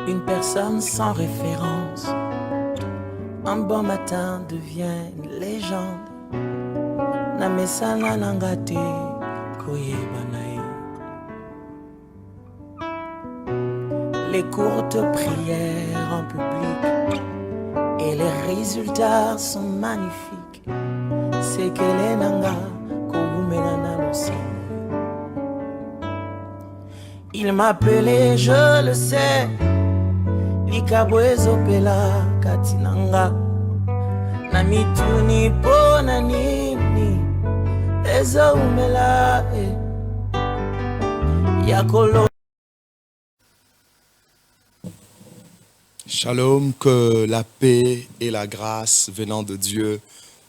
Une personne sans référence, un bon matin devient une légende. Namesana nangate koyebanae. Les courtes prières en public et les résultats sont magnifiques. C'est qu'elle est nanga kogumenana aussi. Il m'appelait, je le sais. Likabwezo pela katinanga Namituni pona nini Ezo umela Yakolo. Shalom, que la paix et la grâce venant de Dieu,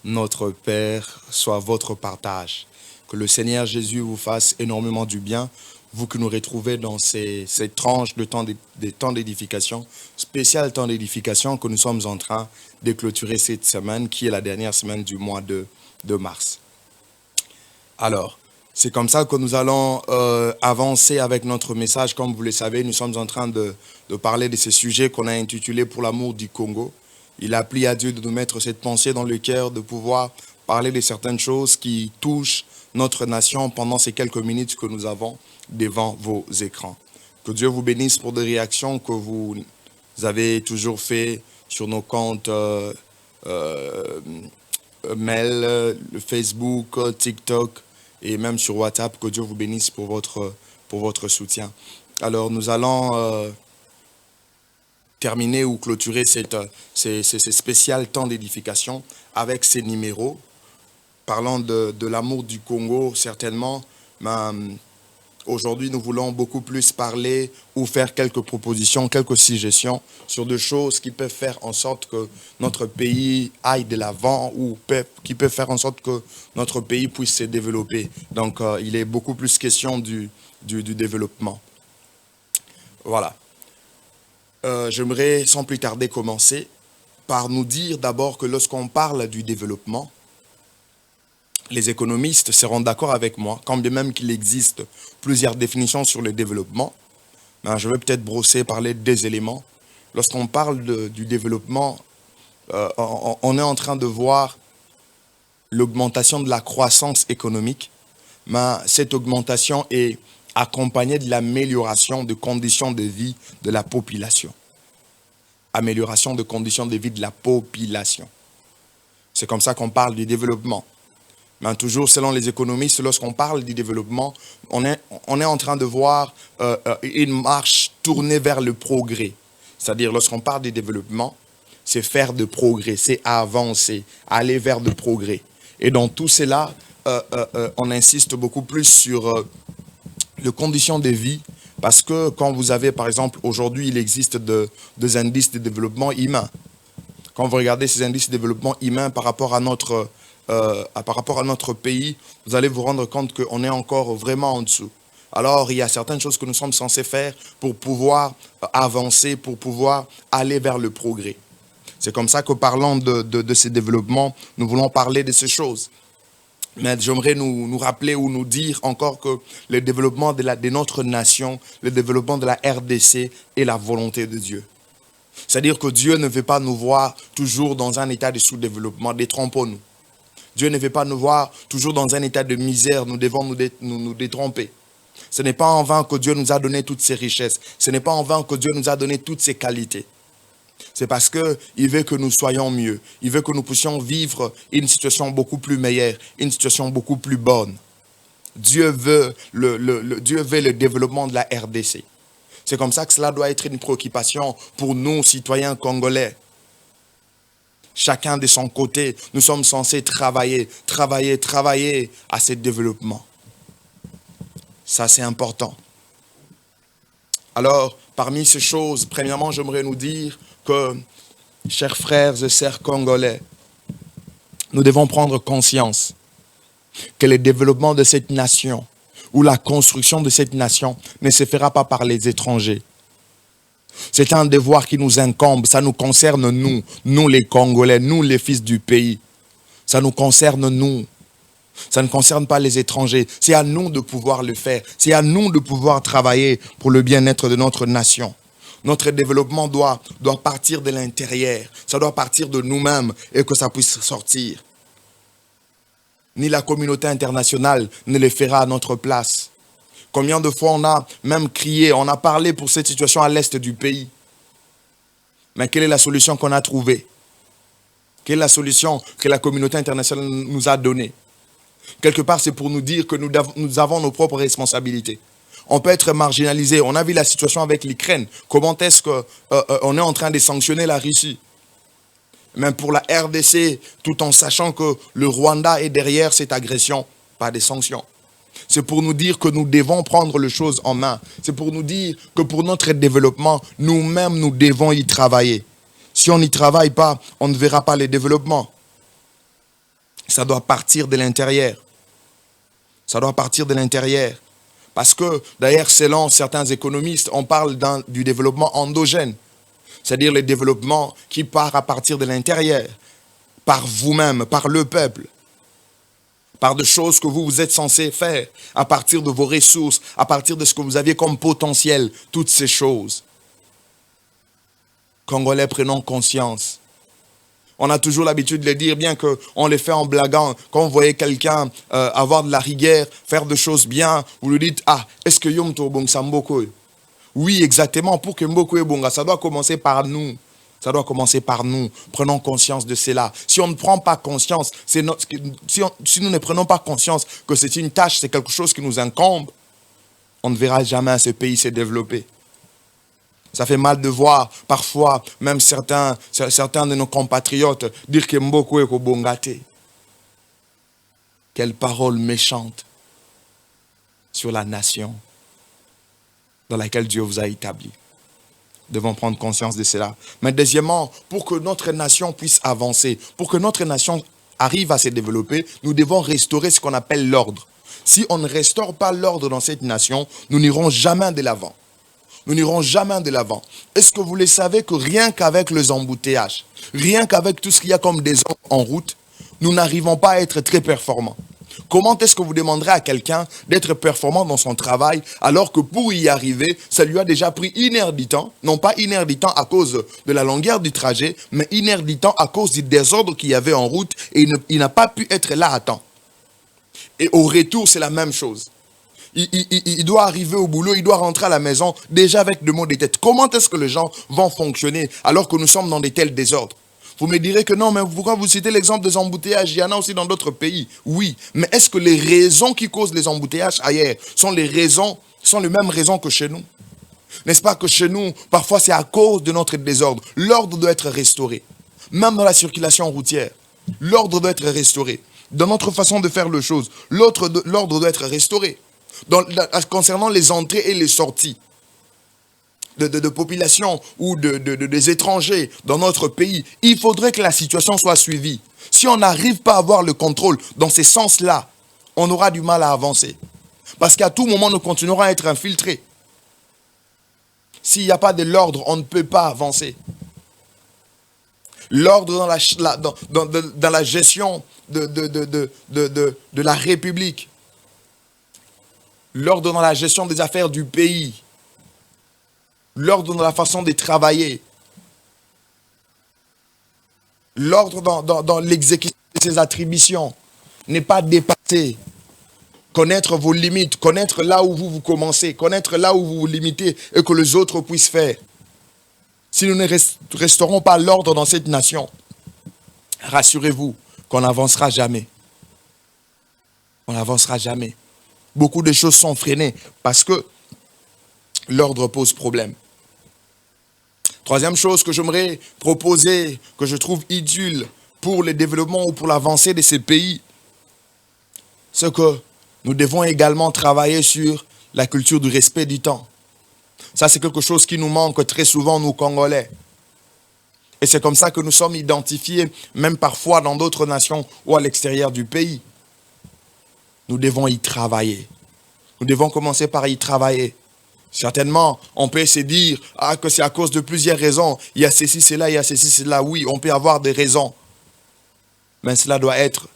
notre Père, soit votre partage. Que le Seigneur Jésus vous fasse énormément du bien, vous qui nous retrouvez dans ces tranches de temps des temps d'édification, spécial temps d'édification que nous sommes en train de clôturer cette semaine, qui est la dernière semaine du mois de mars. Alors, c'est comme ça que nous allons avancer avec notre message. Comme vous le savez, nous sommes en train de parler de ce sujet qu'on a intitulé « Pour l'amour du Congo ». Il a plu à Dieu de nous mettre cette pensée dans le cœur, de pouvoir parler de certaines choses qui touchent notre nation pendant ces quelques minutes que nous avons devant vos écrans. Que Dieu vous bénisse pour des réactions que vous avez toujours fait sur nos comptes mail, le Facebook, TikTok et même sur WhatsApp. Que Dieu vous bénisse pour votre soutien. Alors nous allons terminer ou clôturer ces spécial temps d'édification avec ces numéros. Parlant de l'amour du Congo, certainement, aujourd'hui, nous voulons beaucoup plus parler ou faire quelques propositions, quelques suggestions sur des choses qui peuvent faire en sorte que notre pays aille de l'avant ou qui peuvent faire en sorte que notre pays puisse se développer. Donc, il est beaucoup plus question du développement. Voilà. J'aimerais sans plus tarder commencer par nous dire d'abord que lorsqu'on parle du développement, les économistes seront d'accord avec moi, quand bien même qu'il existe plusieurs définitions sur le développement. Je vais peut-être brosser, parler des éléments. Lorsqu'on parle du développement, on est en train de voir l'augmentation de la croissance économique. Mais cette augmentation est accompagnée de l'amélioration des conditions de vie de la population. Amélioration des conditions de vie de la population. C'est comme ça qu'on parle du développement. Mais toujours selon les économistes, lorsqu'on parle du développement, on est en train de voir une marche tournée vers le progrès. C'est-à-dire, lorsqu'on parle du développement, c'est faire de progrès, c'est avancer, aller vers le progrès. Et dans tout cela, on insiste beaucoup plus sur les conditions de vie, parce que quand vous avez, par exemple, aujourd'hui, il existe des indices de développement humain. Quand vous regardez ces indices de développement humain par rapport à notre pays, vous allez vous rendre compte qu'on est encore vraiment en dessous. Alors, il y a certaines choses que nous sommes censés faire pour pouvoir avancer, pour pouvoir aller vers le progrès. C'est comme ça que parlant de ces développements, nous voulons parler de ces choses. Mais j'aimerais nous rappeler ou nous dire encore que le développement de notre nation, le développement de la RDC est la volonté de Dieu. C'est-à-dire que Dieu ne veut pas nous voir toujours dans un état de sous-développement, détrompons-nous. Dieu ne veut pas nous voir toujours dans un état de misère, nous devons nous détromper. Ce n'est pas en vain que Dieu nous a donné toutes ces richesses. Ce n'est pas en vain que Dieu nous a donné toutes ces qualités. C'est parce qu'il veut que nous soyons mieux. Il veut que nous puissions vivre une situation beaucoup plus meilleure, une situation beaucoup plus bonne. Dieu veut le développement de la RDC. C'est comme ça que cela doit être une préoccupation pour nous, citoyens congolais. Chacun de son côté, nous sommes censés travailler à ce développement. Ça, c'est important. Alors, parmi ces choses, premièrement, j'aimerais nous dire que, chers frères et sœurs congolais, nous devons prendre conscience que le développement de cette nation ou la construction de cette nation ne se fera pas par les étrangers. C'est un devoir qui nous incombe, ça nous concerne nous les Congolais, nous les fils du pays. Ça nous concerne nous. Ça ne concerne pas les étrangers. C'est à nous de pouvoir le faire. C'est à nous de pouvoir travailler pour le bien-être de notre nation. Notre développement doit partir de l'intérieur. Ça doit partir de nous-mêmes et que ça puisse sortir. Ni la communauté internationale ne le fera à notre place. Combien de fois on a même crié, on a parlé pour cette situation à l'est du pays. Mais quelle est la solution qu'on a trouvée? Quelle est la solution que la communauté internationale nous a donnée? Quelque part, c'est pour nous dire que nous avons nos propres responsabilités. On peut être marginalisé. On a vu la situation avec l'Ukraine. Comment est-ce qu'on est en train de sanctionner la Russie? Même pour la RDC, tout en sachant que le Rwanda est derrière cette agression, pas des sanctions. C'est pour nous dire que nous devons prendre les choses en main. C'est pour nous dire que pour notre développement, nous-mêmes, nous devons y travailler. Si on n'y travaille pas, on ne verra pas le développement. Ça doit partir de l'intérieur. Ça doit partir de l'intérieur. Parce que, d'ailleurs, selon certains économistes, on parle du développement endogène. C'est-à-dire le développement qui part à partir de l'intérieur, par vous-même, par le peuple, par des choses que vous êtes censés faire, à partir de vos ressources, à partir de ce que vous aviez comme potentiel, toutes ces choses. Congolais, prenons conscience. On a toujours l'habitude de le dire, bien qu'on les fait en blaguant. Quand vous voyez quelqu'un avoir de la rigueur, faire des choses bien, vous lui dites, ah, est-ce que Yom Tobong Samboko? Oui, exactement, pour que Mboko et Bonga, ça doit commencer par nous. Ça doit commencer par nous. Prenons conscience de cela. Si on ne prend pas conscience, si nous ne prenons pas conscience que c'est une tâche, c'est quelque chose qui nous incombe, on ne verra jamais ce pays se développer. Ça fait mal de voir parfois même certains de nos compatriotes dire que Mboko est Bongate. Quelle parole méchante sur la nation dans laquelle Dieu vous a établi. Nous devons prendre conscience de cela. Mais deuxièmement, pour que notre nation puisse avancer, pour que notre nation arrive à se développer, nous devons restaurer ce qu'on appelle l'ordre. Si on ne restaure pas l'ordre dans cette nation, nous n'irons jamais de l'avant. Nous n'irons jamais de l'avant. Est-ce que vous le savez que rien qu'avec les embouteillages, rien qu'avec tout ce qu'il y a comme désordre en route, nous n'arrivons pas à être très performants? Comment est-ce que vous demanderez à quelqu'un d'être performant dans son travail alors que pour y arriver, ça lui a déjà pris 1 heure du temps, non pas 1 heure du temps à cause de la longueur du trajet, mais 1 heure du temps à cause du désordre qu'il y avait en route et il n'a pas pu être là à temps. Et au retour, c'est la même chose. Il doit arriver au boulot, il doit rentrer à la maison déjà avec de maux de tête. Comment est-ce que les gens vont fonctionner alors que nous sommes dans de tels désordres? Vous me direz que non, mais pourquoi vous citez l'exemple des embouteillages? Il y en a aussi dans d'autres pays. Oui, mais est-ce que les raisons qui causent les embouteillages ailleurs sont les mêmes raisons que chez nous? N'est-ce pas que chez nous, parfois c'est à cause de notre désordre. L'ordre doit être restauré. Même dans la circulation routière, l'ordre doit être restauré. Dans notre façon de faire les choses, l'ordre doit être restauré. Concernant les entrées et les sorties de population ou des étrangers dans notre pays, il faudrait que la situation soit suivie. Si on n'arrive pas à avoir le contrôle dans ces sens-là, on aura du mal à avancer. Parce qu'à tout moment, nous continuerons à être infiltrés. S'il n'y a pas de l'ordre, on ne peut pas avancer. L'ordre dans la gestion de la République. L'ordre dans la gestion des affaires du pays. L'ordre dans la façon de travailler. L'ordre dans l'exécution de ses attributions. N'est pas dépassé. Connaître vos limites, connaître là où vous commencez, connaître là où vous vous limitez et que les autres puissent faire. Si nous ne restaurons pas l'ordre dans cette nation, rassurez-vous qu'on n'avancera jamais. On n'avancera jamais. Beaucoup de choses sont freinées parce que l'ordre pose problème. Troisième chose que j'aimerais proposer, que je trouve utile pour le développement ou pour l'avancée de ces pays, c'est que nous devons également travailler sur la culture du respect du temps. Ça, c'est quelque chose qui nous manque très souvent, nous, Congolais. Et c'est comme ça que nous sommes identifiés, même parfois dans d'autres nations ou à l'extérieur du pays. Nous devons y travailler. Nous devons commencer par y travailler. Certainement, on peut se dire que c'est à cause de plusieurs raisons. Il y a ceci, cela, il y a ceci, cela. Oui, on peut avoir des raisons. Mais cela doit être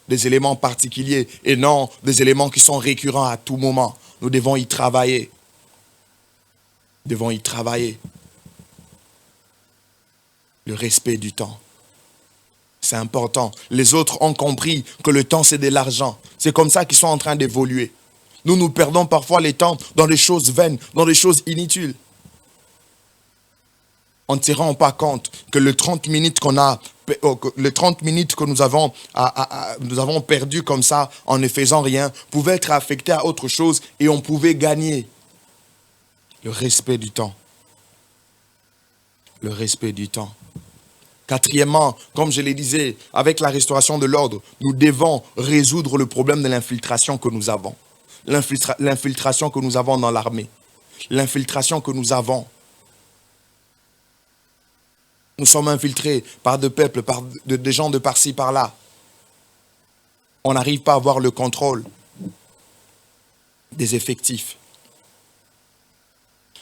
des éléments particuliers et non des éléments qui sont récurrents à tout moment. Nous devons y travailler. Nous devons y travailler. Le respect du temps. C'est important. Les autres ont compris que le temps, c'est de l'argent. C'est comme ça qu'ils sont en train d'évoluer. Nous perdons parfois les temps dans des choses vaines, dans des choses inutiles. On ne se rend pas compte que les 30 minutes que nous avons perdu comme ça en ne faisant rien pouvaient être affectés à autre chose et on pouvait gagner. Le respect du temps. Le respect du temps. Quatrièmement, comme je le disais, avec la restauration de l'ordre, nous devons résoudre le problème de l'infiltration que nous avons. L'infiltration que nous avons dans l'armée. L'infiltration que nous avons. Nous sommes infiltrés par des peuples, par des gens de par-ci, par-là. On n'arrive pas à avoir le contrôle des effectifs.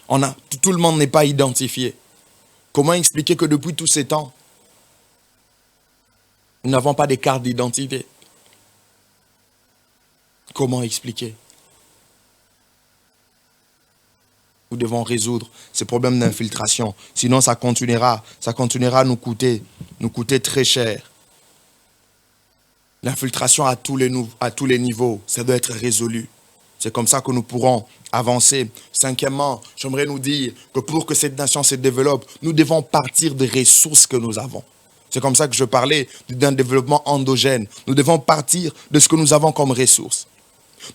Tout le monde n'est pas identifié. Comment expliquer que depuis tous ces temps, nous n'avons pas de carte d'identité? Comment expliquer? Nous devons résoudre ces problèmes d'infiltration. Sinon, ça continuera à nous coûter très cher. L'infiltration à tous les niveaux, ça doit être résolu. C'est comme ça que nous pourrons avancer. Cinquièmement, j'aimerais nous dire que pour que cette nation se développe, nous devons partir des ressources que nous avons. C'est comme ça que je parlais d'un développement endogène. Nous devons partir de ce que nous avons comme ressources.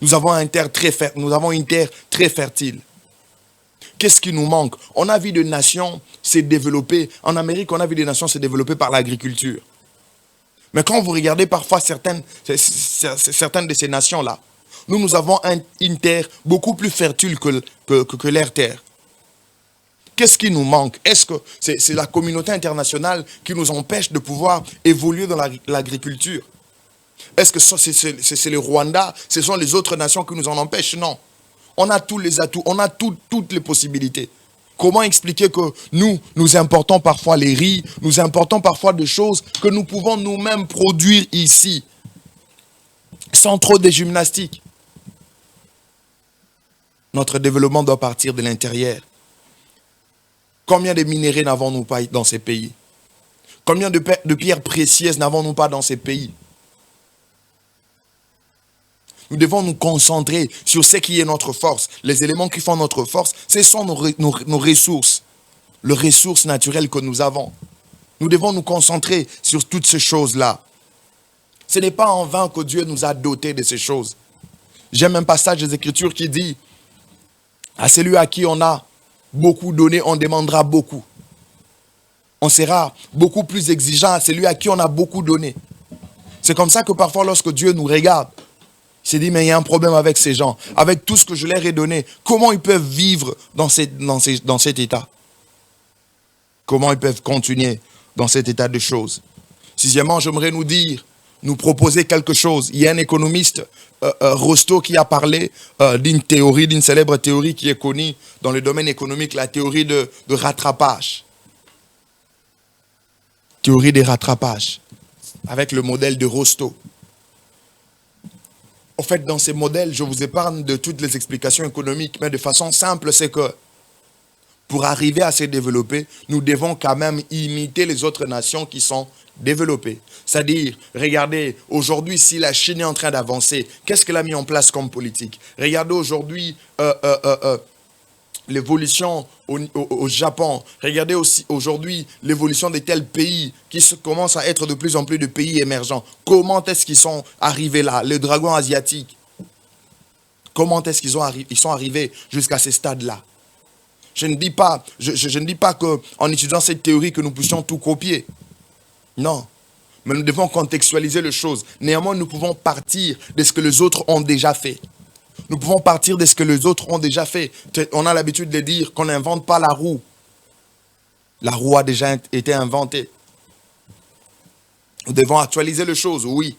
Nous avons une terre très fertile. Qu'est-ce qui nous manque? On a vu des nations se développer. En Amérique, on a vu des nations se développer par l'agriculture. Mais quand vous regardez parfois certaines de ces nations-là, nous avons une terre beaucoup plus fertile que leur terre. Qu'est-ce qui nous manque? Est-ce que c'est la communauté internationale qui nous empêche de pouvoir évoluer dans l'agriculture? Est-ce que c'est le Rwanda? Ce sont les autres nations qui nous en empêchent? Non. On a tous les atouts, on a toutes les possibilités. Comment expliquer que nous importons parfois les riz, nous importons parfois des choses que nous pouvons nous-mêmes produire ici, sans trop de gymnastique? Notre développement doit partir de l'intérieur. Combien de minéraux n'avons-nous pas dans ces pays? Combien de pierres précieuses n'avons-nous pas dans ces pays? Nous devons nous concentrer sur ce qui est notre force. Les éléments qui font notre force, ce sont nos ressources. Les ressources naturelles que nous avons. Nous devons nous concentrer sur toutes ces choses-là. Ce n'est pas en vain que Dieu nous a dotés de ces choses. J'aime un passage des Écritures qui dit: à celui à qui on a beaucoup donné, on demandera beaucoup. On sera beaucoup plus exigeant à celui à qui on a beaucoup donné. C'est comme ça que parfois lorsque Dieu nous regarde, il se dit, mais il y a un problème avec ces gens. Avec tout ce que je leur ai donné, comment ils peuvent vivre dans cet état? Comment ils peuvent continuer dans cet état de choses? Sixièmement, j'aimerais nous proposer quelque chose. Il y a un économiste, Rostow, qui a parlé d'une célèbre théorie qui est connue dans le domaine économique, la théorie de rattrapage. Théorie des rattrapages, avec le modèle de Rostow. En fait, dans ces modèles, je vous épargne de toutes les explications économiques, mais de façon simple, c'est que pour arriver à se développer, nous devons quand même imiter les autres nations qui sont développées. C'est-à-dire, regardez, aujourd'hui, si la Chine est en train d'avancer, qu'est-ce qu'elle a mis en place comme politique? Regardez aujourd'hui l'évolution au Japon. Regardez aussi aujourd'hui l'évolution de tels pays qui commencent à être de plus en plus de pays émergents. Comment est-ce qu'ils sont arrivés là? Les dragons asiatiques. Comment est-ce qu'ils sont arrivés jusqu'à ce stade-là? Je ne dis pas qu'en utilisant cette théorie que nous puissions tout copier. Non. Mais nous devons contextualiser les choses. Néanmoins, nous pouvons partir de ce que les autres ont déjà fait. Nous pouvons partir de ce que les autres ont déjà fait. On a l'habitude de dire qu'on n'invente pas la roue. La roue a déjà été inventée. Nous devons actualiser les choses, oui.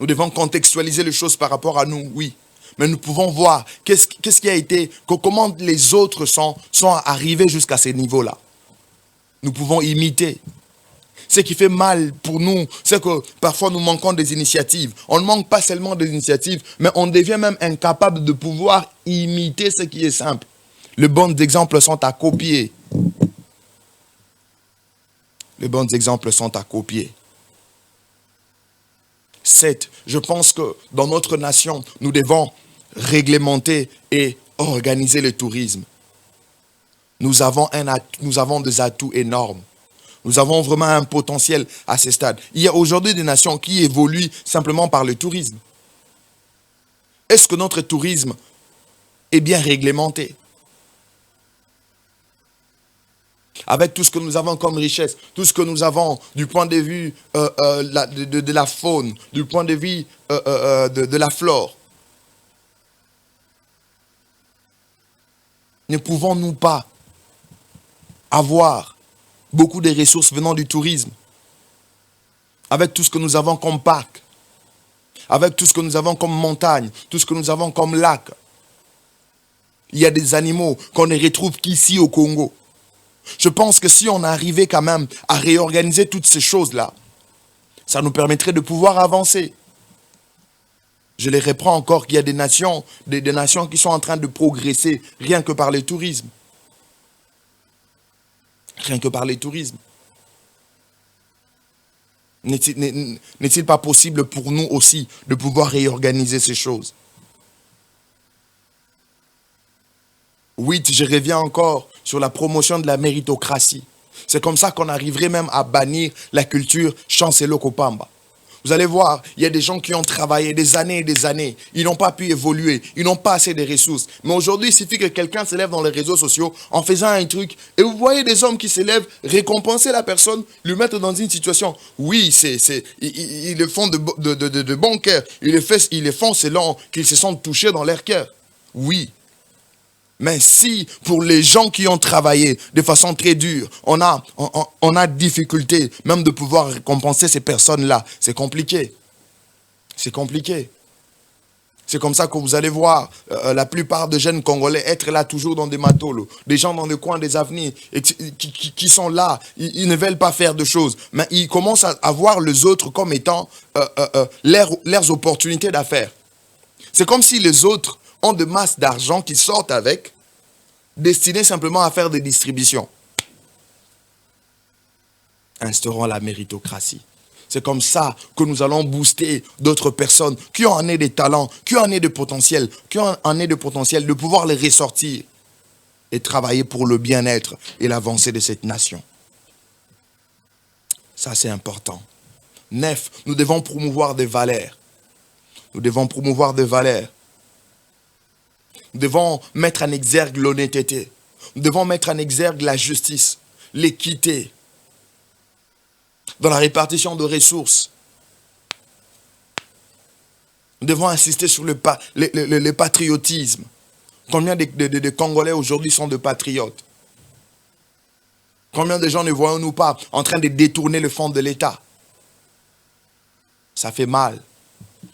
Nous devons contextualiser les choses par rapport à nous, oui. Mais nous pouvons voir qu'est-ce qui a été, comment les autres sont arrivés jusqu'à ce niveau-là. Nous pouvons imiter. Ce qui fait mal pour nous, c'est que parfois nous manquons des initiatives. On ne manque pas seulement des initiatives, mais on devient même incapable de pouvoir imiter ce qui est simple. Les bons exemples sont à copier. Les bons exemples sont à copier. 7. Je pense que dans notre nation, nous devons réglementer et organiser le tourisme. Nous avons des atouts énormes. Nous avons vraiment un potentiel à ce stade. Il y a aujourd'hui des nations qui évoluent simplement par le tourisme. Est-ce que notre tourisme est bien réglementé? Avec tout ce que nous avons comme richesse, tout ce que nous avons du point de vue de la faune, du point de vue de la flore. Ne pouvons-nous pas avoir beaucoup de ressources venant du tourisme, avec tout ce que nous avons comme parc, avec tout ce que nous avons comme montagne, tout ce que nous avons comme lac? Il y a des animaux qu'on ne retrouve qu'ici au Congo. Je pense que si on arrivait quand même à réorganiser toutes ces choses-là, ça nous permettrait de pouvoir avancer. Je les reprends encore qu'il y a des nations qui sont en train de progresser rien que par le tourisme. Rien que par le tourisme. N'est-il pas possible pour nous aussi de pouvoir réorganiser ces choses? 8, je reviens encore sur la promotion de la méritocratie. C'est comme ça qu'on arriverait même à bannir la culture Chancelo Kopamba. Vous allez voir, il y a des gens qui ont travaillé des années et des années. Ils n'ont pas pu évoluer. Ils n'ont pas assez de ressources. Mais aujourd'hui, il suffit que quelqu'un se lève dans les réseaux sociaux en faisant un truc. Et vous voyez des hommes qui se lèvent, récompenser la personne, lui mettre dans une situation. Oui, ils le font de bon cœur. Ils le font selon qu'ils se sentent touchés dans leur cœur. Oui. Mais si, pour les gens qui ont travaillé de façon très dure, on a difficulté même de pouvoir récompenser ces personnes-là, c'est compliqué. C'est compliqué. C'est comme ça que vous allez voir la plupart des jeunes Congolais être là toujours dans des matolos, des gens dans le coin des avenirs qui sont là, ils ne veulent pas faire de choses, mais ils commencent à voir les autres comme étant leurs opportunités d'affaires. C'est comme si les autres ont de masses d'argent qui sortent avec, destinés simplement à faire des distributions. Instaurons la méritocratie. C'est comme ça que nous allons booster d'autres personnes qui ont en ait des talents, qui ont en ait de potentiel, de pouvoir les ressortir et travailler pour le bien-être et l'avancée de cette nation. Ça, c'est important. 9, nous devons promouvoir des valeurs. Nous devons promouvoir des valeurs. Nous devons mettre en exergue l'honnêteté. Nous devons mettre en exergue la justice, l'équité, dans la répartition de ressources. Nous devons insister sur le patriotisme. Combien de Congolais aujourd'hui sont de patriotes? Combien de gens ne voyons-nous pas en train de détourner le fonds de l'État? Ça fait mal.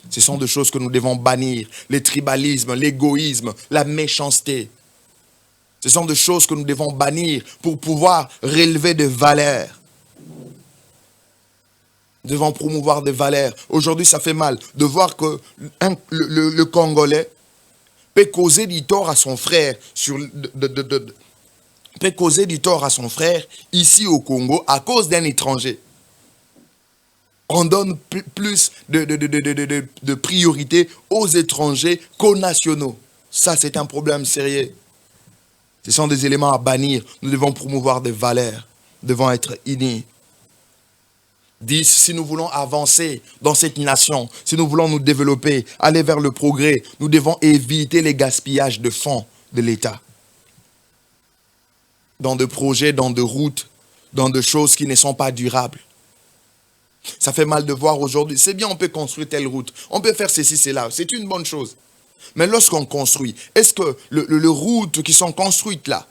Ce sont des choses que nous devons bannir. Le tribalisme, l'égoïsme, la méchanceté. Ce sont des choses que nous devons bannir pour pouvoir relever des valeurs. Nous devons promouvoir des valeurs. Aujourd'hui, ça fait mal de voir que le Congolais peut causer du tort à son frère peut causer du tort à son frère ici au Congo à cause d'un étranger. On donne plus de priorité aux étrangers qu'aux nationaux. Ça, c'est un problème sérieux. Ce sont des éléments à bannir. Nous devons promouvoir des valeurs. Nous devons être unis. 10. Si nous voulons avancer dans cette nation, si nous voulons nous développer, aller vers le progrès, nous devons éviter les gaspillages de fonds de l'État. Dans des projets, dans des routes, dans des choses qui ne sont pas durables. Ça fait mal de voir aujourd'hui. C'est bien, on peut construire telle route. On peut faire ceci, cela. C'est une bonne chose. Mais lorsqu'on construit, est-ce que les routes qui sont construites là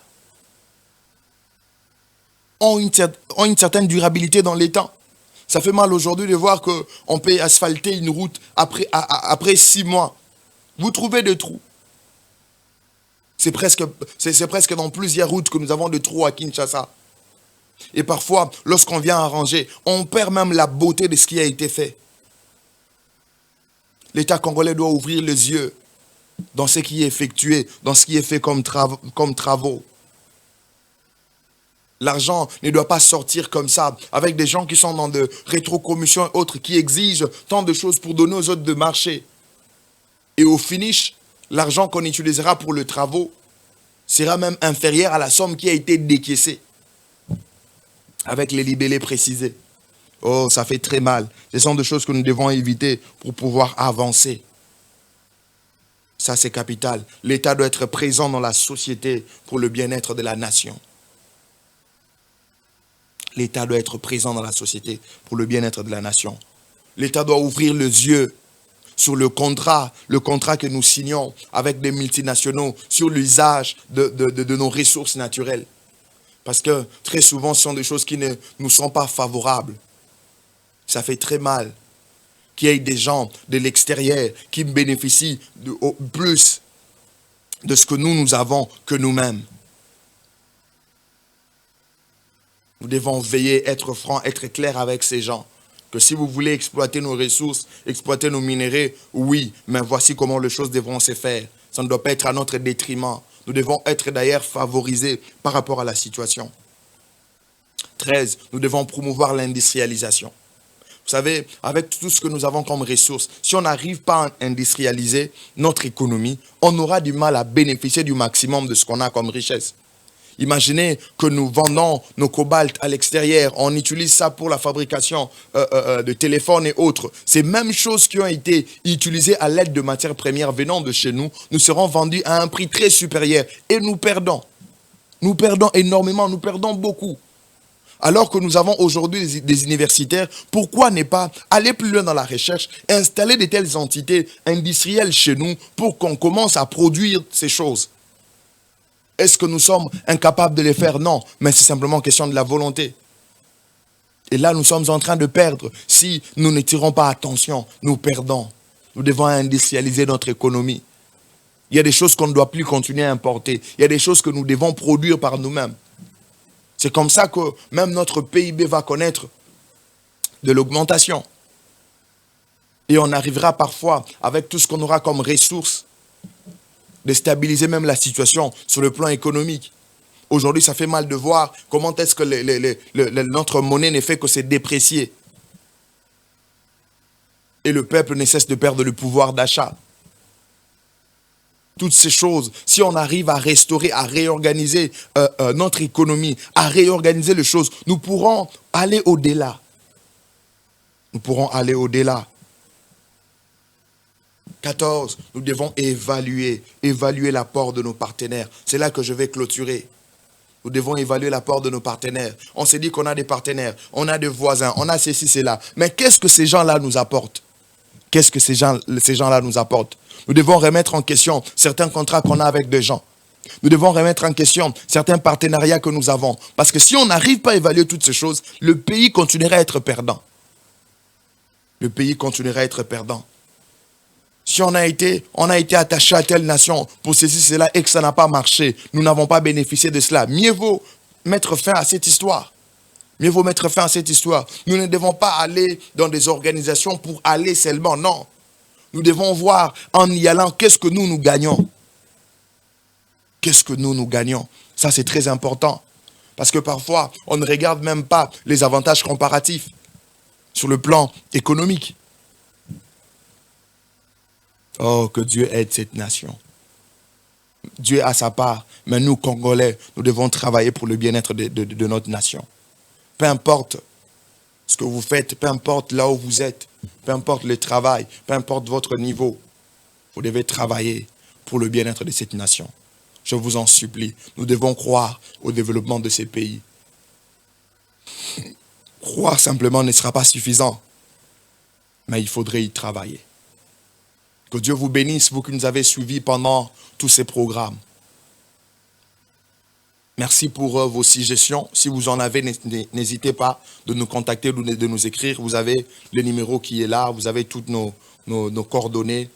ont une certaine durabilité dans les temps? Ça fait mal aujourd'hui de voir qu'on peut asphalter une route après 6 mois. Vous trouvez des trous. C'est presque dans plusieurs routes que nous avons des trous à Kinshasa. Et parfois, lorsqu'on vient arranger, on perd même la beauté de ce qui a été fait. L'État congolais doit ouvrir les yeux dans ce qui est effectué, dans ce qui est fait comme travaux. L'argent ne doit pas sortir comme ça, avec des gens qui sont dans de rétrocommissions et autres, qui exigent tant de choses pour donner aux autres de marcher. Et au finish, l'argent qu'on utilisera pour les travaux sera même inférieur à la somme qui a été décaissée, avec les libellés précisés. Oh, ça fait très mal. Ce sont des choses que nous devons éviter pour pouvoir avancer. Ça, c'est capital. L'État doit être présent dans la société pour le bien-être de la nation. L'État doit être présent dans la société pour le bien-être de la nation. L'État doit ouvrir les yeux sur le contrat que nous signons avec des multinationaux, sur l'usage de nos ressources naturelles. Parce que très souvent, ce sont des choses qui ne nous sont pas favorables. Ça fait très mal qu'il y ait des gens de l'extérieur qui bénéficient plus de ce que nous avons que nous-mêmes. Nous devons veiller, être francs, être clairs avec ces gens. Que si vous voulez exploiter nos ressources, exploiter nos minéraux, oui, mais voici comment les choses devront se faire. Ça ne doit pas être à notre détriment. Nous devons être d'ailleurs favorisés par rapport à la situation. 13, nous devons promouvoir l'industrialisation. Vous savez, avec tout ce que nous avons comme ressources, si on n'arrive pas à industrialiser notre économie, on aura du mal à bénéficier du maximum de ce qu'on a comme richesse. Imaginez que nous vendons nos cobaltes à l'extérieur, on utilise ça pour la fabrication de téléphones et autres. Ces mêmes choses qui ont été utilisées à l'aide de matières premières venant de chez nous, nous seront vendues à un prix très supérieur et nous perdons. Nous perdons énormément, nous perdons beaucoup. Alors que nous avons aujourd'hui des universitaires, pourquoi ne pas aller plus loin dans la recherche, installer de telles entités industrielles chez nous pour qu'on commence à produire ces choses? Est-ce que nous sommes incapables de les faire? Non, mais c'est simplement question de la volonté. Et là, nous sommes en train de perdre. Si nous ne tirons pas attention, nous perdons. Nous devons industrialiser notre économie. Il y a des choses qu'on ne doit plus continuer à importer. Il y a des choses que nous devons produire par nous-mêmes. C'est comme ça que même notre PIB va connaître de l'augmentation. Et on arrivera parfois, avec tout ce qu'on aura comme ressources, de stabiliser même la situation sur le plan économique. Aujourd'hui, ça fait mal de voir comment est-ce que notre monnaie ne fait que se déprécier. Et le peuple ne cesse de perdre le pouvoir d'achat. Toutes ces choses, si on arrive à restaurer, à réorganiser notre économie, à réorganiser les choses, nous pourrons aller au-delà. Nous pourrons aller au-delà. 14, nous devons évaluer l'apport de nos partenaires. C'est là que je vais clôturer. Nous devons évaluer l'apport de nos partenaires. On s'est dit qu'on a des partenaires, on a des voisins, on a ceci, cela. Mais qu'est-ce que ces gens-là nous apportent? Qu'est-ce que ces gens-là nous apportent? Nous devons remettre en question certains contrats qu'on a avec des gens. Nous devons remettre en question certains partenariats que nous avons. Parce que si on n'arrive pas à évaluer toutes ces choses, le pays continuera à être perdant. Le pays continuera à être perdant. Si on a été attaché à telle nation pour ceci, cela, et que ça n'a pas marché, nous n'avons pas bénéficié de cela. Mieux vaut mettre fin à cette histoire. Mieux vaut mettre fin à cette histoire. Nous ne devons pas aller dans des organisations pour aller seulement, non. Nous devons voir en y allant qu'est-ce que nous gagnons. Qu'est-ce que nous gagnons? Ça, c'est très important. Parce que parfois, on ne regarde même pas les avantages comparatifs sur le plan économique. Oh, que Dieu aide cette nation. Dieu a sa part, mais nous, Congolais, nous devons travailler pour le bien-être de notre nation. Peu importe ce que vous faites, peu importe là où vous êtes, peu importe le travail, peu importe votre niveau, vous devez travailler pour le bien-être de cette nation. Je vous en supplie, nous devons croire au développement de ces pays. Croire simplement ne sera pas suffisant, mais il faudrait y travailler. Que Dieu vous bénisse, vous qui nous avez suivis pendant tous ces programmes. Merci pour vos suggestions. Si vous en avez, n'hésitez pas de nous contacter, de nous écrire. Vous avez le numéro qui est là, vous avez toutes nos coordonnées.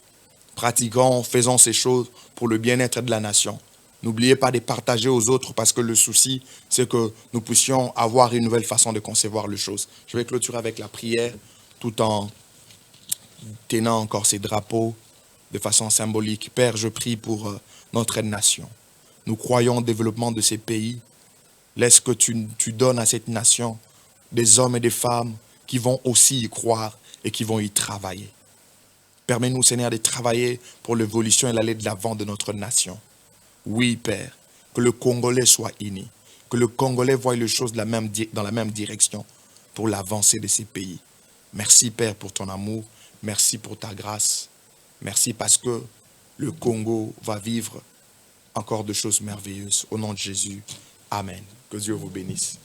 Pratiquons, faisons ces choses pour le bien-être de la nation. N'oubliez pas de partager aux autres parce que le souci, c'est que nous puissions avoir une nouvelle façon de concevoir les choses. Je vais clôturer avec la prière tout en tenant encore ces drapeaux de façon symbolique. Père, je prie pour notre nation. Nous croyons au développement de ces pays. Laisse que tu donnes à cette nation des hommes et des femmes qui vont aussi y croire et qui vont y travailler. Permets-nous, Seigneur, de travailler pour l'évolution et l'aller de l'avant de notre nation. Oui, Père, que le Congolais soit uni, que le Congolais voie les choses dans la même direction pour l'avancée de ces pays. Merci, Père, pour ton amour. Merci pour ta grâce. Merci parce que le Congo va vivre encore de choses merveilleuses. Au nom de Jésus, Amen. Que Dieu vous bénisse.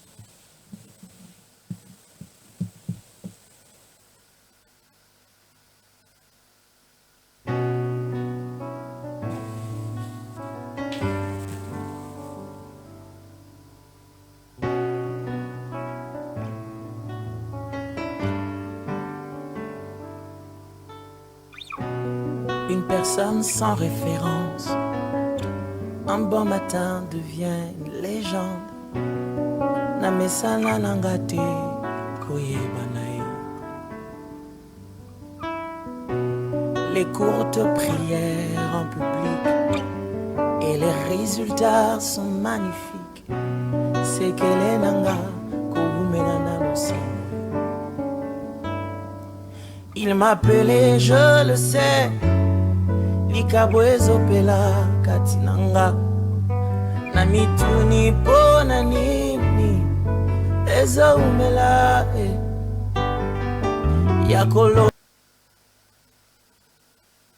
Une personne sans référence, un bon matin devient une légende. Namesana nangate koyebanae. Les courtes prières en public et les résultats sont magnifiques. C'est qu'elle est nanga kogumenana aussi. Il m'appelait, je le sais. Likabwezo pela katinanga na mituni pona nini eza umela yakolo